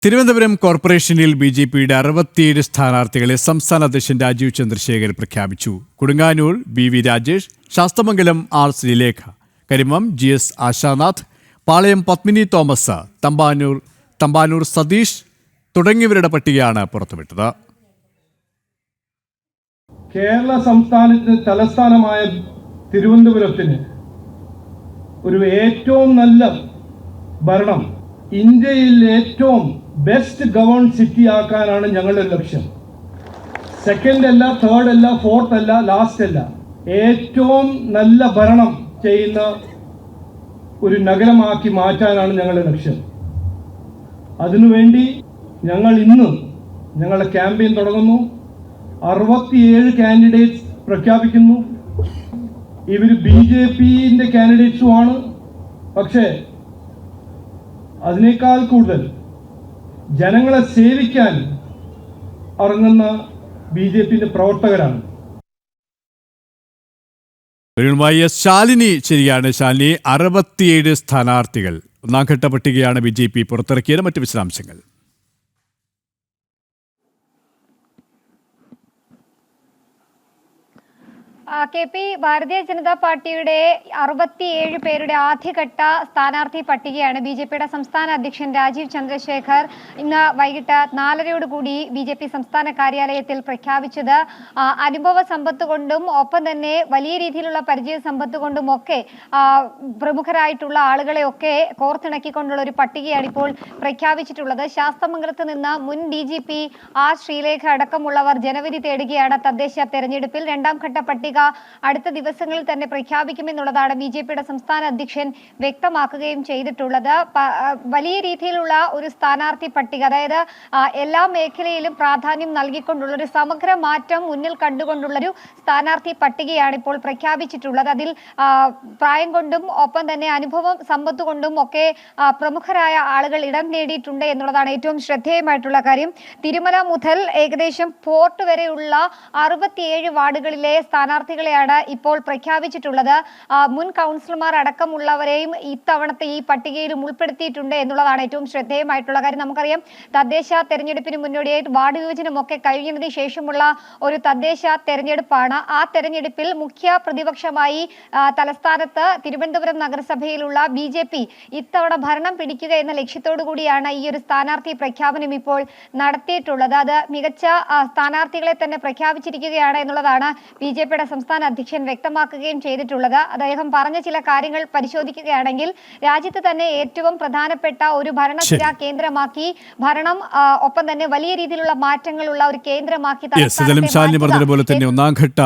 തിരുവനന്തപുരം കോർപ്പറേഷനിൽ ബി.ജെ.പിയുടെ 67 സ്ഥാനാർത്ഥികളെ സംസ്ഥാന അധ്യക്ഷൻ രാജീവ് ചന്ദ്രശേഖർ പ്രഖ്യാപിച്ചു. കൊടുങ്ങാനൂർ ബി.വി. രാജേഷ്, ശാസ്തമംഗലം ആർ. ശ്രീലേഖ, കരിമം ജി.എസ്. ആശാനാഥ്, പാളയം പത്മിനി തോമസ്, തമ്പാനൂർ സതീഷ് തുടങ്ങിയവരുടെ പട്ടികയാണ് പുറത്തുവിട്ടത്. കേരള സംസ്ഥാനത്തിന് തലസ്ഥാനമായ തിരുവനന്തപുരത്തിന് ഒരു ഏറ്റവും നല്ല ഭരണം, ഇന്ത്യയിൽ ഏറ്റവും ബെസ്റ്റ് ഗവേൺ സിറ്റി ആക്കാനാണ് ഞങ്ങളുടെ ലക്ഷ്യം. സെക്കൻഡ് അല്ല, തേർഡ് അല്ല, ഫോർത്ത് അല്ല, ലാസ്റ്റ് അല്ല, ഏറ്റവും നല്ല ഭരണം ചെയ്യുന്ന ഒരു നഗരമാക്കി മാറ്റാനാണ് ഞങ്ങളുടെ ലക്ഷ്യം. അതിനുവേണ്ടി ഞങ്ങൾ ഇന്ന് ഞങ്ങളുടെ ക്യാമ്പയിൻ തുടങ്ങുന്നു. 67 കാൻഡിഡേറ്റ്സ് പ്രഖ്യാപിക്കുന്നു. ഇവർ ബി.ജെ.പിന്റെ കാൻഡിഡേറ്റ്സുമാണ്. പക്ഷേ അതിനേക്കാൾ കൂടുതൽ ജനങ്ങളെ സേവിക്കാൻ ഇറങ്ങുന്ന ബി.ജെ.പിന്റെ പ്രവർത്തകരാണ്. ശാലിനി ശരിയാണ്. ശാലിനി, 67 സ്ഥാനാർത്ഥികൾ, ഒന്നാം ഘട്ട പട്ടികയാണ് ബി.ജെ.പി പുറത്തിറക്കിയത്. മറ്റ് വിശദാംശങ്ങൾ. കെ.പി. ഭാരതീയ ജനതാ പാർട്ടിയുടെ 67 പേരുടെ ആദ്യഘട്ട സ്ഥാനാർത്ഥി പട്ടികയാണ് ബി.ജെ.പിയുടെ സംസ്ഥാന അധ്യക്ഷൻ രാജീവ് ചന്ദ്രശേഖർ ഇന്ന് വൈകിട്ട് 4:30 ബി.ജെ.പി സംസ്ഥാന കാര്യാലയത്തിൽ പ്രഖ്യാപിച്ചത്. അനുഭവ സമ്പത്ത് കൊണ്ടും ഒപ്പം തന്നെ വലിയ രീതിയിലുള്ള പരിചയ സമ്പത്ത് കൊണ്ടും ഒക്കെ പ്രമുഖരായിട്ടുള്ള ആളുകളെയൊക്കെ കോർത്തിണക്കിക്കൊണ്ടുള്ള ഒരു പട്ടികയാണ് ഇപ്പോൾ പ്രഖ്യാപിച്ചിട്ടുള്ളത്. ശാസ്തമംഗലത്ത് നിന്ന് മുൻ DGP ആർ. ശ്രീലേഖ അടക്കമുള്ളവർ ജനവിധി തേടുകയാണ് തദ്ദേശ തെരഞ്ഞെടുപ്പിൽ. രണ്ടാം ഘട്ട പട്ടിക അടുത്ത ദിവസങ്ങളിൽ തന്നെ പ്രഖ്യാപിക്കുമെന്നുള്ളതാണ് ബി.ജെ.പിയുടെ സംസ്ഥാന അധ്യക്ഷൻ വ്യക്തമാക്കുകയും ചെയ്തിട്ടുള്ളത്. വലിയ രീതിയിലുള്ള ഒരു സ്ഥാനാർത്ഥി പട്ടിക, അതായത് എല്ലാ മേഖലയിലും പ്രാധാന്യം നൽകിക്കൊണ്ടുള്ള ഒരു സമഗ്ര മാറ്റം മുന്നിൽ കണ്ടുകൊണ്ടുള്ളൊരു സ്ഥാനാർത്ഥി പട്ടികയാണ് ഇപ്പോൾ പ്രഖ്യാപിച്ചിട്ടുള്ളത്. അതിൽ പ്രായം കൊണ്ടും ഒപ്പം തന്നെ അനുഭവം സമ്പത്ത് കൊണ്ടും ഒക്കെ പ്രമുഖരായ ആളുകൾ ഇടം നേടിയിട്ടുണ്ട് എന്നുള്ളതാണ് ഏറ്റവും ശ്രദ്ധേയമായിട്ടുള്ള കാര്യം. തിരുമല മുതൽ ഏകദേശം ഫോർട്ട് വരെയുള്ള 67 വാർഡുകളിലെ സ്ഥാനാർത്ഥികളെയാണ് ഇപ്പോൾ പ്രഖ്യാപിച്ചിട്ടുള്ളത്. മുൻ കൗൺസിലർമാർ അടക്കമുള്ളവരെയും ഇത്തവണത്തെ ഈ പട്ടികയിലും ഉൾപ്പെടുത്തിയിട്ടുണ്ട് എന്നുള്ളതാണ് ഏറ്റവും ശ്രദ്ധേയമായിട്ടുള്ള കാര്യം. നമുക്കറിയാം, തദ്ദേശ തെരഞ്ഞെടുപ്പിന് മുന്നോടിയായി വാർഡ് വിഭജനമൊക്കെ കഴിഞ്ഞതിന് ശേഷമുള്ള ഒരു തദ്ദേശ തെരഞ്ഞെടുപ്പാണ്. ആ തെരഞ്ഞെടുപ്പിൽ മുഖ്യ പ്രതിപക്ഷമായി തലസ്ഥാനത്ത് തിരുവനന്തപുരം നഗരസഭയിലുള്ള ബി.ജെ.പി ഇത്തവണ ഭരണം പിടിക്കുക എന്ന ലക്ഷ്യത്തോടു കൂടിയാണ് ഈ ഒരു സ്ഥാനാർത്ഥി പ്രഖ്യാപനം ഇപ്പോൾ നടത്തിയിട്ടുള്ളത്. അത് മികച്ച സ്ഥാനാർത്ഥികളെ തന്നെ പ്രഖ്യാപിച്ചിരിക്കുകയാണ് എന്നുള്ളതാണ് ബി.ജെ.പിയുടെ സംസ്ഥാന അധ്യക്ഷൻ വ്യക്തമാക്കുകയും ചെയ്തിട്ടുള്ളത്. അദ്ദേഹം പറഞ്ഞ ചില കാര്യങ്ങൾ പരിശോധിക്കുകയാണെങ്കിൽ രാജ്യത്ത് തന്നെ ഏറ്റവും പ്രധാനപ്പെട്ട ഒരു ഭരണസിരാ കേന്ദ്രമാക്കി ഭരണം ഒപ്പം തന്നെ വലിയ രീതിയിലുള്ള മാറ്റങ്ങളുള്ള ഒരു കേന്ദ്രമാക്കി പറഞ്ഞതുപോലെ തന്നെ ഒന്നാം ഘട്ട